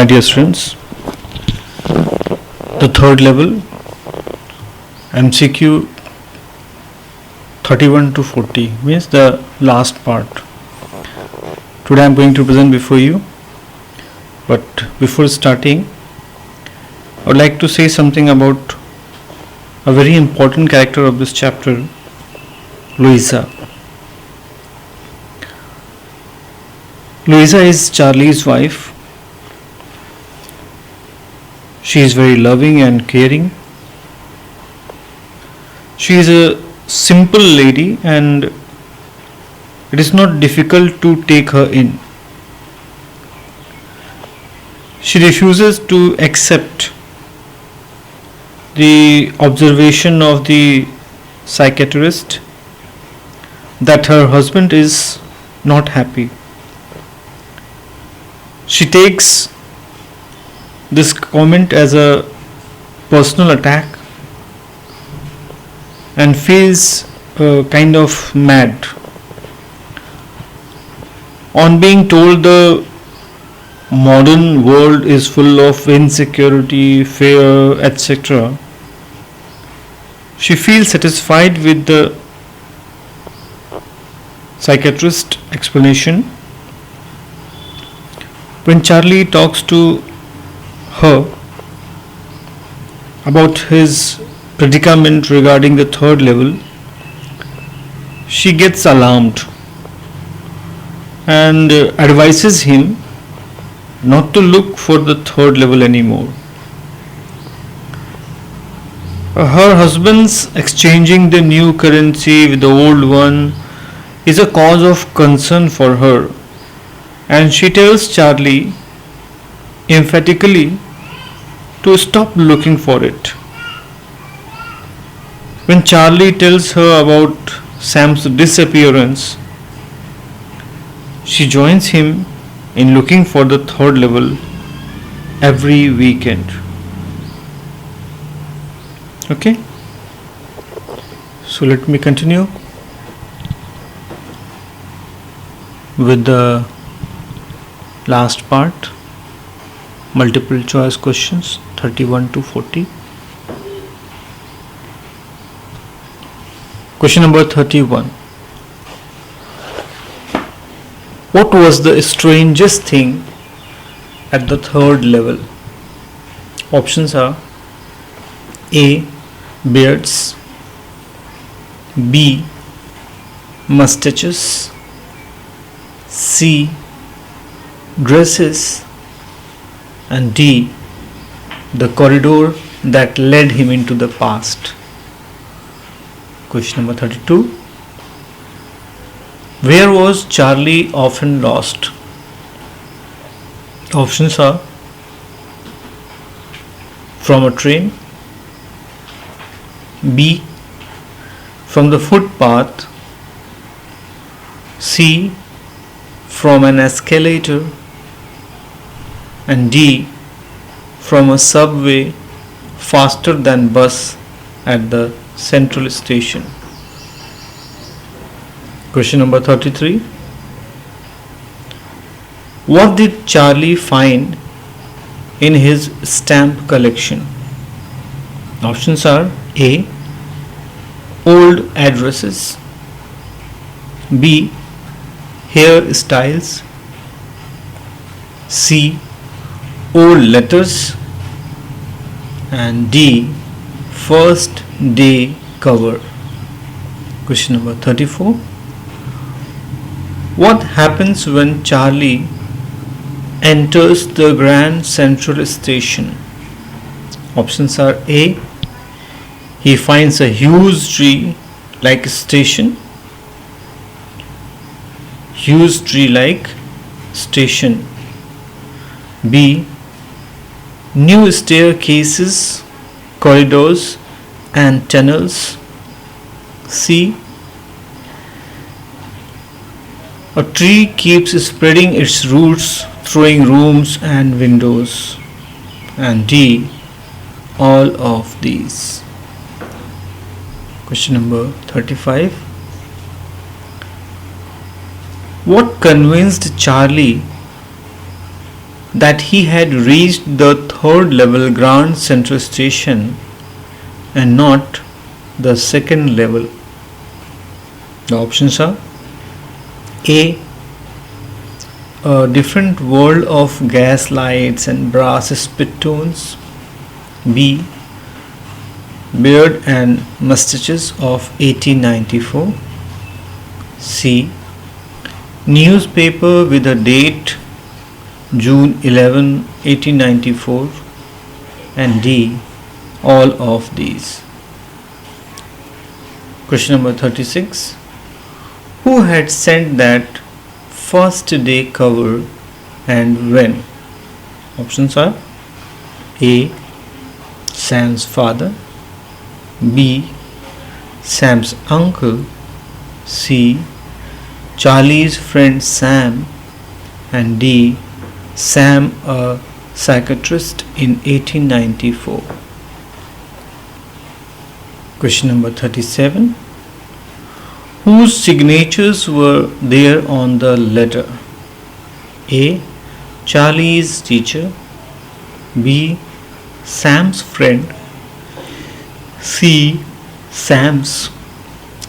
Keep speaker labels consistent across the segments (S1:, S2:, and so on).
S1: My dear students, the third level MCQ 31 to 40 means the last part. Today I am going to present before you, but before starting I would like to say something about a very important character of this chapter, Louisa. Louisa is Charlie's wife. She is very loving and caring. She is a simple lady and it is not difficult to take her in. She refuses to accept the observation of the psychiatrist that her husband is not happy. She takes this comment as a personal attack and feels kind of mad. On being told the modern world is full of insecurity, fear, etc., she feels satisfied with the psychiatrist's explanation. When Charlie talks to her about his predicament regarding the third level, she gets alarmed and advises him not to look for the third level anymore. Her husband's exchanging the new currency with the old one is a cause of concern for her, and she tells Charlie emphatically to stop looking for it. When Charlie tells her about Sam's disappearance, she joins him in looking for the third level every weekend. Okay, so let me continue with the last part, multiple choice questions 31 to 40. Question number 31. What was the strangest thing at the third level? Options are A. Beards, B. Mustaches, C. Dresses, and D. The corridor that led him into the past. Question number 32. Where was Charlie often lost? Options are from a train, B. from the footpath, C. from an escalator, and D. from a subway faster than bus at the central station. Question number 33. What did Charlie find in his stamp collection? Options are A. old addresses, B. hairstyles, C. old letters, and D. first day cover. Question number 34. What happens when Charlie enters the Grand Central Station? Options are A. He finds a huge tree like station. Huge tree like station. B. New staircases, corridors and tunnels. C. A tree keeps spreading its roots, throwing rooms and windows. And D. All of these. Question number 35. What convinced Charlie that he had reached the third level Grand Central Station and not the second level? The options are A. A different world of gas lights and brass spittoons. B. Beard and mustaches of 1894. C. Newspaper with a date June 11, 1894. And D. All of these. Question number 36. Who had sent that first day cover and when? Options are A. Sam's father, B. Sam's uncle, C. Charlie's friend Sam, and D. Sam, a psychiatrist in 1894. Question number 37. Whose signatures were there on the letter? A. Charlie's teacher, B. Sam's friend, C. Sam's,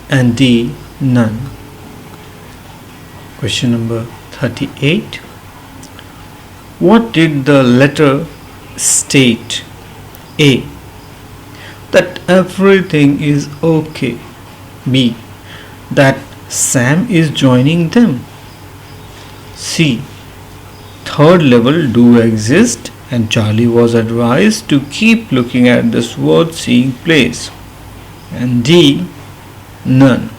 S1: and D. None. Question number 38. What did the letter state? A. That everything is okay. B. That Sam is joining them. C. Third level do exist and Charlie was advised to keep looking at this worth-seeing place. And D. None.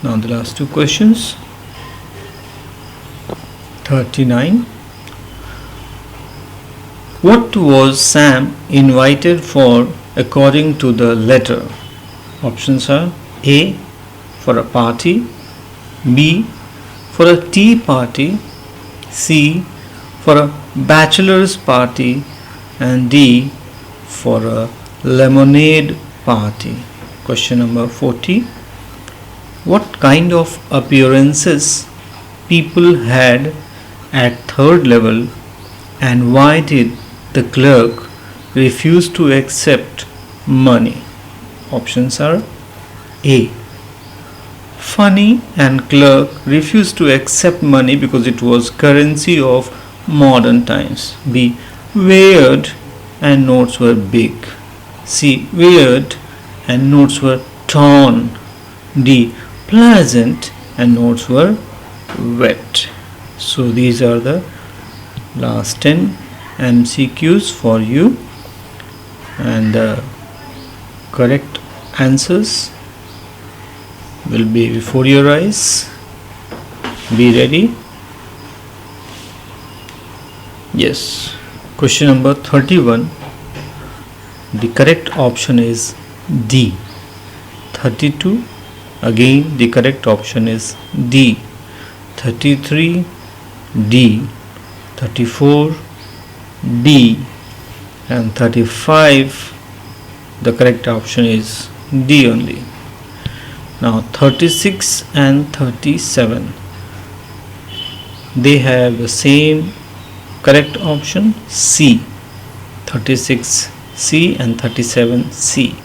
S1: Now the last two questions. 39. What was Sam invited for according to the letter? Options are A. For a party, B. For a tea party, C. For a bachelor's party, and D. For a lemonade party. Question number 40. What kind of appearances people had at third level and why did the clerk refuse to accept money? Options are A. Funny and clerk refused to accept money because it was currency of modern times. B. Weird and notes were big. C. Weird and notes were torn. D. Pleasant and notes were wet. So these are the last 10 MCQs for you, and the correct answers will be before your eyes. Be ready. Yes. Question number 31. The correct option is D. 32. Again the correct option is D. 33. D. 34. D. And 35. The correct option is D only. Now 36 and 37, they have the same correct option, C. 36 C and 37 C.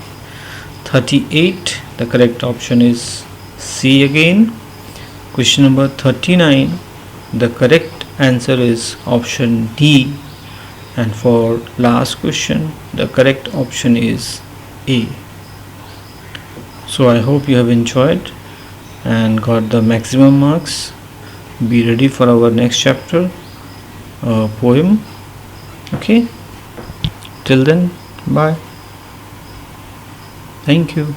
S1: 38, the correct option is C again. Question number 39, the correct answer is option D, and for last question the correct option is A. So I hope you have enjoyed and got the maximum marks. Be ready for our next chapter, poem. Okay, till then, bye. Thank you.